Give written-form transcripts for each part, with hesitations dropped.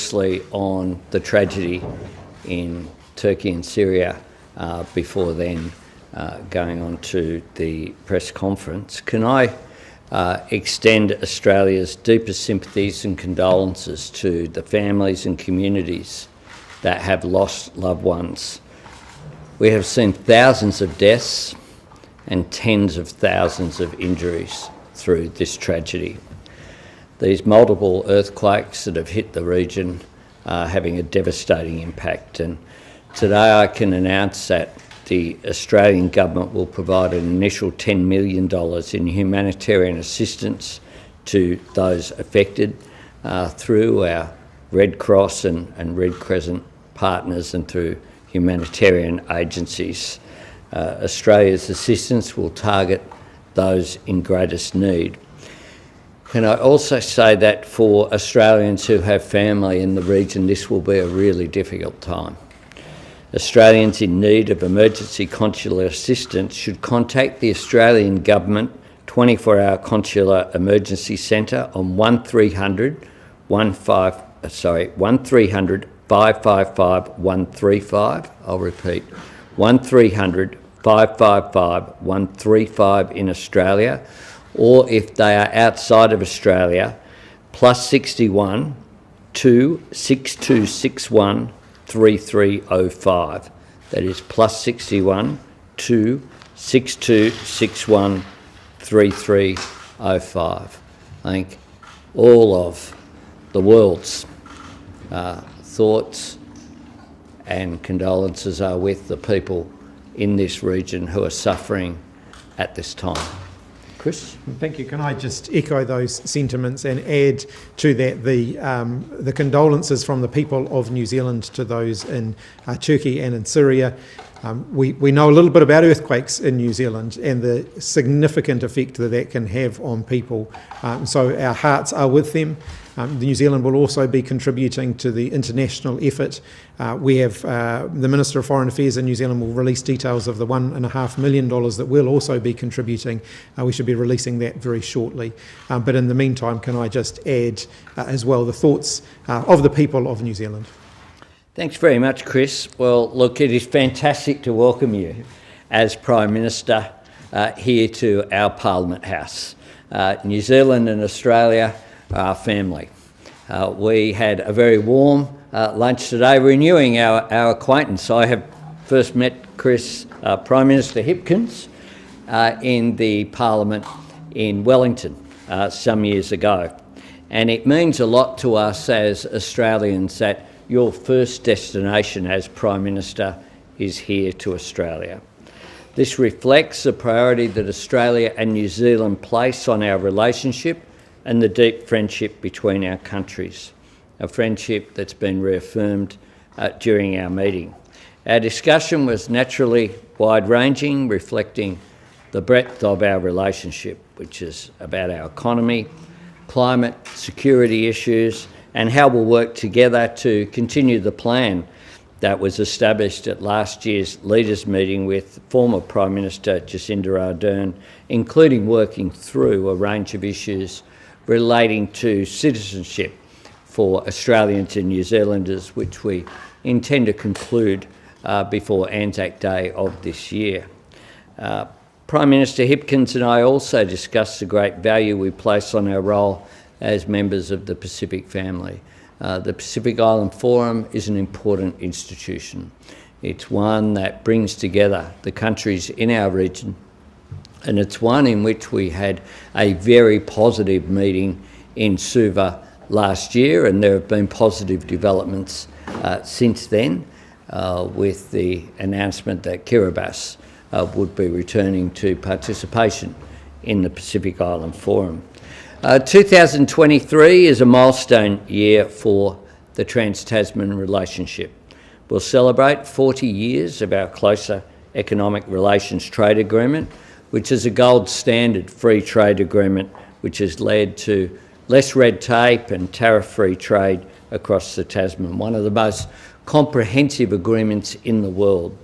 firstly on the tragedy in Turkey and Syria before then going on to the press conference. Can I extend Australia's deepest sympathies and condolences to the families and communities that have lost loved ones. We have seen thousands of deaths and tens of thousands of injuries through this tragedy. These multiple earthquakes that have hit the region are having a devastating impact, and today I can announce that the Australian government will provide an initial $10 million in humanitarian assistance to those affected through our Red Cross and Red Crescent partners and through humanitarian agencies. Australia's assistance will target those in greatest need. Can I also say that for Australians who have family in the region, this will be a really difficult time. Australians in need of emergency consular assistance should contact the Australian Government 24-hour Consular Emergency Centre on 1300 555 135. I'll repeat, 1300 555 135 in Australia, or if they are outside of Australia, +61 2 6261 3305. That is +61 2 6261 3305. I think all of the world's thoughts and condolences are with the people in this region who are suffering at this time. Chris? Thank you. Can I just echo those sentiments and add to that the condolences from the people of New Zealand to those in Turkey and in Syria. We know a little bit about earthquakes in New Zealand and the significant effect that can have on people. So our hearts are with them. New Zealand will also be contributing to the international effort. We have the Minister of Foreign Affairs in New Zealand will release details of the $1.5 million that we'll also be contributing. We should be releasing that very shortly. But in the meantime, can I just add as well the thoughts of the people of New Zealand. Thanks very much, Chris. Well, look, it is fantastic to welcome you as Prime Minister here to our Parliament House. New Zealand and Australia are family. We had a very warm lunch today, renewing our acquaintance. I have first met Chris, Prime Minister Hipkins, in the Parliament in Wellington some years ago. And it means a lot to us as Australians that your first destination as Prime Minister is here to Australia. This reflects the priority that Australia and New Zealand place on our relationship and the deep friendship between our countries, a friendship that's been reaffirmed during our meeting. Our discussion was naturally wide-ranging, reflecting the breadth of our relationship, which is about our economy, climate, security issues, and how we'll work together to continue the plan that was established at last year's leaders' meeting with former Prime Minister Jacinda Ardern, including working through a range of issues relating to citizenship for Australians and New Zealanders, which we intend to conclude before Anzac Day of this year. Prime Minister Hipkins and I also discussed the great value we place on our role as members of the Pacific family. The Pacific Island Forum is an important institution. It's one that brings together the countries in our region, and it's one in which we had a very positive meeting in Suva last year, and there have been positive developments since then with the announcement that Kiribati would be returning to participation in the Pacific Island Forum. 2023 is a milestone year for the Trans-Tasman relationship. We'll celebrate 40 years of our closer economic relations trade agreement, which is a gold standard free trade agreement which has led to less red tape and tariff-free trade across the Tasman, one of the most comprehensive agreements in the world.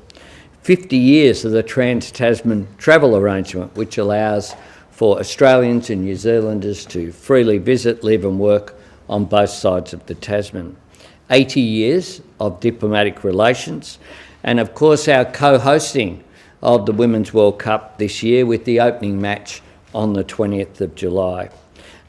50 years of the Trans-Tasman travel arrangement, which allows for Australians and New Zealanders to freely visit, live and work on both sides of the Tasman. 80 years of diplomatic relations, and of course our co-hosting of the Women's World Cup this year with the opening match on the 20th of July.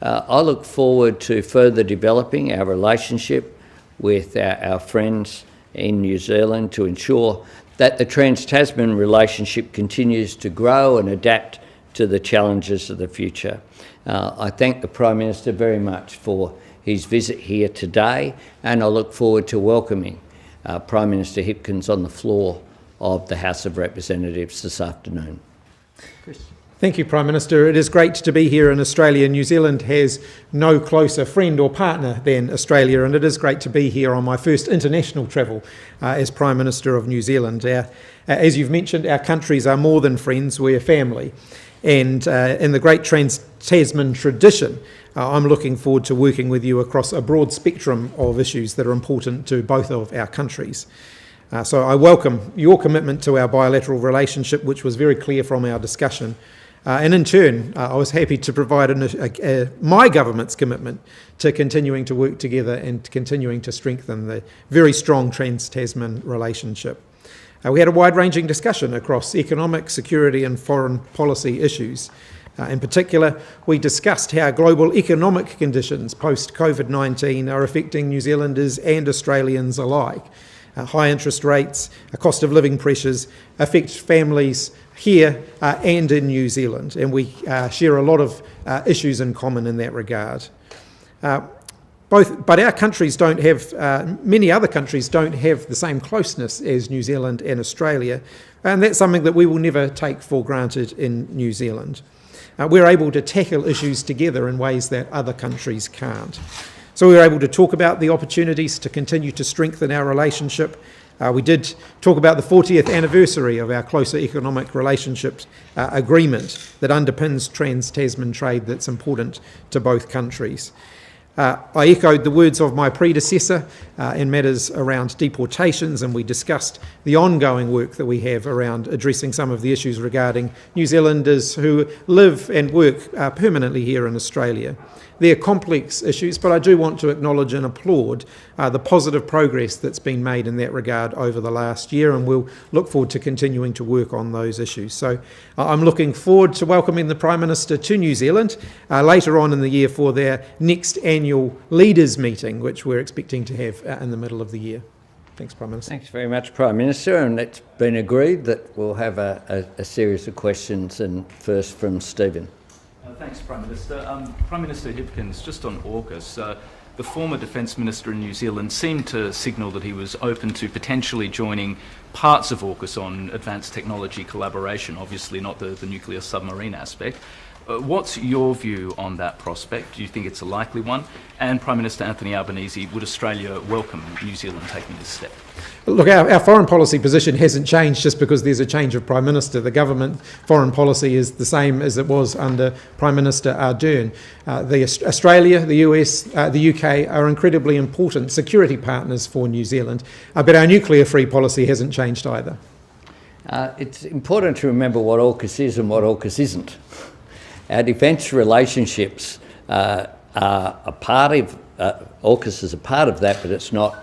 I look forward to further developing our relationship with our friends in New Zealand to ensure that the Trans-Tasman relationship continues to grow and adapt to the challenges of the future. I thank the Prime Minister very much for his visit here today, and I look forward to welcoming Prime Minister Hipkins on the floor of the House of Representatives this afternoon. Chris. Thank you, Prime Minister. It is great to be here in Australia. New Zealand has no closer friend or partner than Australia, and it is great to be here on my first international travel as Prime Minister of New Zealand. As you've mentioned, our countries are more than friends, we're family. And in the great Trans-Tasman tradition, I'm looking forward to working with you across a broad spectrum of issues that are important to both of our countries. So I welcome your commitment to our bilateral relationship, which was very clear from our discussion. And in turn, I was happy to provide my government's commitment to continuing to work together and continuing to strengthen the very strong Trans-Tasman relationship. We had a wide-ranging discussion across economic, security and foreign policy issues. In particular, we discussed how global economic conditions post-COVID-19 are affecting New Zealanders and Australians alike. High interest rates, cost of living pressures affect families here and in New Zealand, and we share a lot of issues in common in that regard. But our countries don't have, many other countries don't have the same closeness as New Zealand and Australia, and that's something that we will never take for granted in New Zealand. We're able to tackle issues together in ways that other countries can't. So we were able to talk about the opportunities to continue to strengthen our relationship. We did talk about the 40th anniversary of our closer economic relationships agreement that underpins Trans-Tasman trade that's important to both countries. I echoed the words of my predecessor in matters around deportations, and we discussed the ongoing work that we have around addressing some of the issues regarding New Zealanders who live and work permanently here in Australia. They're complex issues, but I do want to acknowledge and applaud the positive progress that's been made in that regard over the last year, and we'll look forward to continuing to work on those issues. So I'm looking forward to welcoming the Prime Minister to New Zealand later on in the year for their next annual leaders meeting, which we're expecting to have in the middle of the year. Thanks, Prime Minister. Thanks very much, Prime Minister, and it's been agreed that we'll have a series of questions, and first from Stephen. Thanks, Prime Minister. Prime Minister Hipkins, just on AUKUS, the former Defence Minister in New Zealand seemed to signal that he was open to potentially joining parts of AUKUS on advanced technology collaboration, obviously not the nuclear submarine aspect. What's your view on that prospect? Do you think it's a likely one? And Prime Minister Anthony Albanese, would Australia welcome New Zealand taking this step? Look, our foreign policy position hasn't changed just because there's a change of Prime Minister. The government foreign policy is the same as it was under Prime Minister Ardern. Australia, the US, the UK are incredibly important security partners for New Zealand, but our nuclear-free policy hasn't changed either. It's important to remember what AUKUS is and what AUKUS isn't. Our defence relationships are a part of, AUKUS is a part of that, but it's not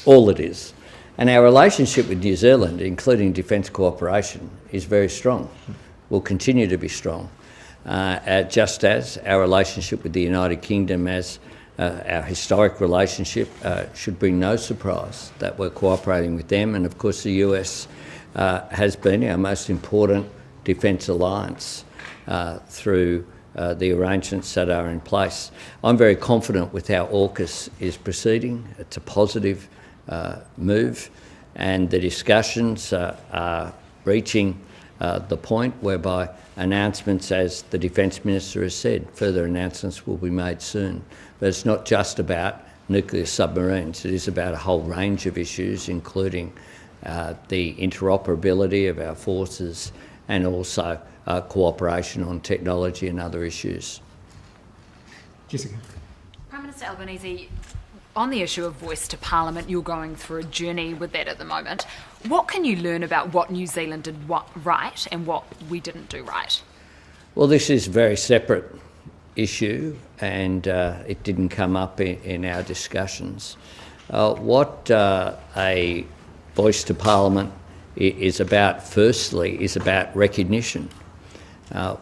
all it is. And our relationship with New Zealand, including defence cooperation, is very strong, will continue to be strong, just as our relationship with the United Kingdom, as our historic relationship, should bring no surprise that we're cooperating with them. And of course the US has been our most important defence alliance through the arrangements that are in place. I'm very confident with how AUKUS is proceeding. It's a positive move, and the discussions are reaching the point whereby announcements, as the Defence Minister has said, further announcements will be made soon. But it's not just about nuclear submarines, it is about a whole range of issues, including the interoperability of our forces and also cooperation on technology and other issues. Jessica. Prime Minister Albanese, on the issue of voice to Parliament, you're going through a journey with that at the moment. What can you learn about what New Zealand did right and what we didn't do right? Well, this is a very separate issue, and it didn't come up in our discussions. What a voice to Parliament is about, firstly, is about recognition.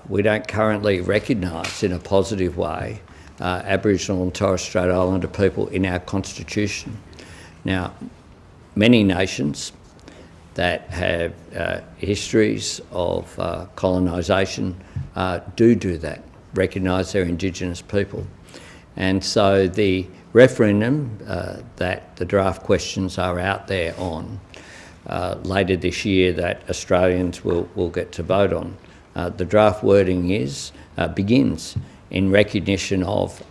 We don't currently recognise in a positive way Aboriginal and Torres Strait Islander people in our constitution. Now, many nations that have histories of colonisation do that, recognise their Indigenous people. And so the referendum that the draft questions are out there on later this year that Australians will get to vote on, the draft wording begins in recognition of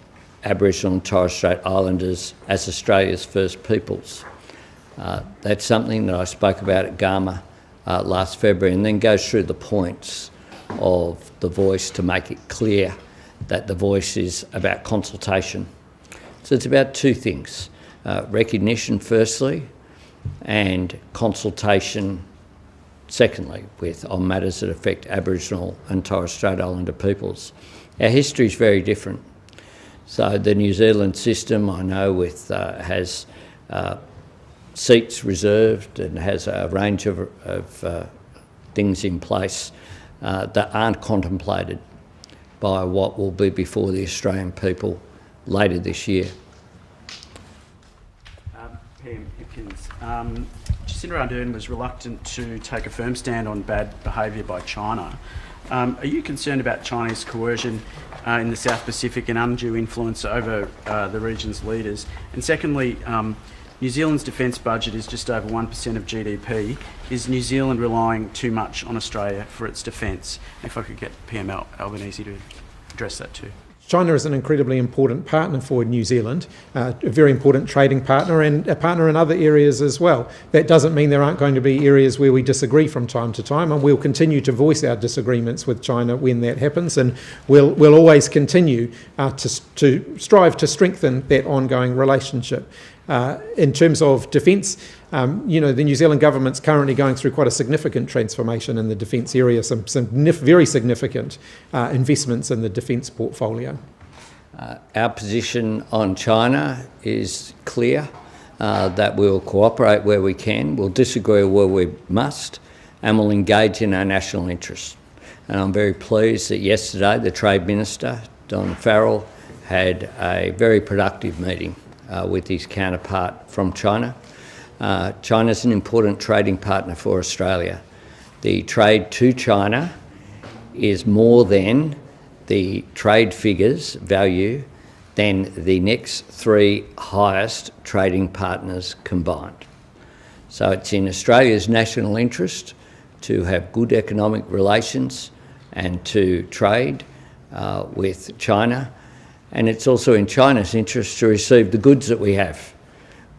Aboriginal and Torres Strait Islanders as Australia's First Peoples. That's something that I spoke about at Gama last February, and then goes through the points of the voice to make it clear that the voice is about consultation. So it's about two things, recognition firstly, and consultation secondly, on matters that affect Aboriginal and Torres Strait Islander peoples. Our history is very different. So the New Zealand system, I know, has seats reserved and has a range of things in place that aren't contemplated by what will be before the Australian people later this year. PM Hipkins, Jacinda Ardern was reluctant to take a firm stand on bad behaviour by China. Are you concerned about Chinese coercion in the South Pacific and undue influence over the region's leaders? And secondly, New Zealand's defence budget is just over 1% of GDP. Is New Zealand relying too much on Australia for its defence? If I could get PM Albanese to address that too. China is an incredibly important partner for New Zealand, a very important trading partner and a partner in other areas as well. That doesn't mean there aren't going to be areas where we disagree from time to time, and we'll continue to voice our disagreements with China when that happens, and we'll always continue to strive to strengthen that ongoing relationship. In terms of defence, the New Zealand government's currently going through quite a significant transformation in the defence area, some very significant investments in the defence portfolio. Our position on China is clear, that we will cooperate where we can, we'll disagree where we must, and we'll engage in our national interests. And I'm very pleased that yesterday the Trade Minister, Don Farrell, had a very productive meeting with his counterpart from China. China is an important trading partner for Australia. The trade to China is more than the trade figures value than the next three highest trading partners combined. So it's in Australia's national interest to have good economic relations and to trade with China. And it's also in China's interest to receive the goods that we have,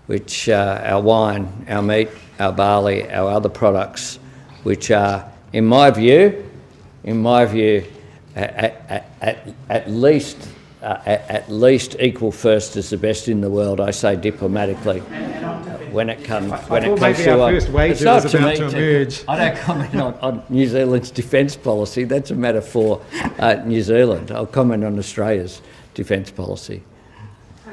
which our wine, our meat, our barley, our other products, which are, in my view, at least equal first as the best in the world. I say diplomatically. When it comes to our first wager is about to emerge. I don't comment on New Zealand's defence policy. That's a matter for New Zealand. I'll comment on Australia's defence policy.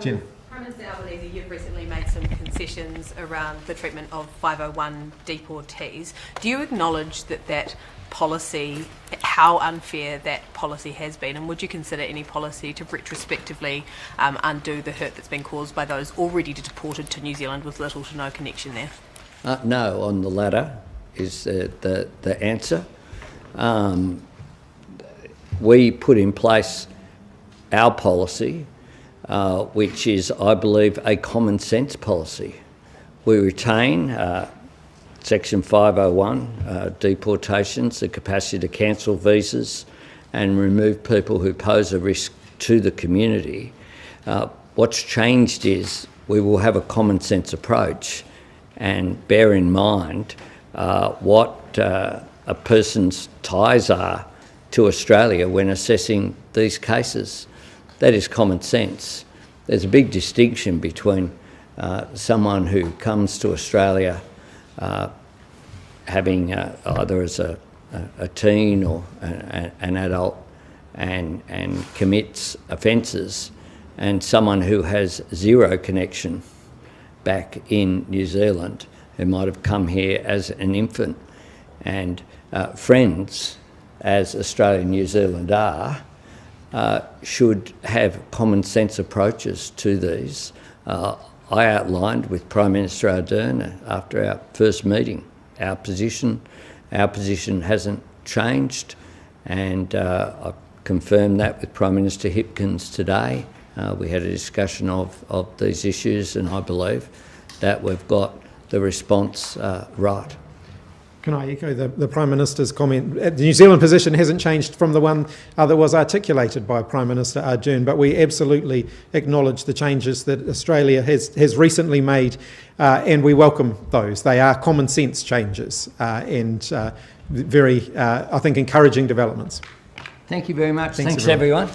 Jen. Prime Minister Albanese, you've recently made some concessions around the treatment of 501 deportees. Do you acknowledge that policy, how unfair that policy has been, and would you consider any policy to retrospectively undo the hurt that's been caused by those already deported to New Zealand with little to no connection there? No, on the latter is the answer. We put in place our policy, which is, I believe, a common sense policy. We retain Section 501, deportations, the capacity to cancel visas and remove people who pose a risk to the community. What's changed is we will have a common sense approach and bear in mind what a person's ties are to Australia when assessing these cases. That is common sense. There's a big distinction between someone who comes to Australia having either as a teen or an adult and commits offences, and someone who has zero connection back in New Zealand who might have come here as an infant. And friends, as Australia and New Zealand are, should have common sense approaches to these. I outlined with Prime Minister Ardern after our first meeting our position. Our position hasn't changed, and I confirmed that with Prime Minister Hipkins today. We had a discussion of these issues, and I believe that we've got the response right. Can I echo the Prime Minister's comment? The New Zealand position hasn't changed from the one that was articulated by Prime Minister Ardern, but we absolutely acknowledge the changes that Australia has recently made, and we welcome those. They are common sense changes and very, I think, encouraging developments. Thank you very much. Thanks everyone.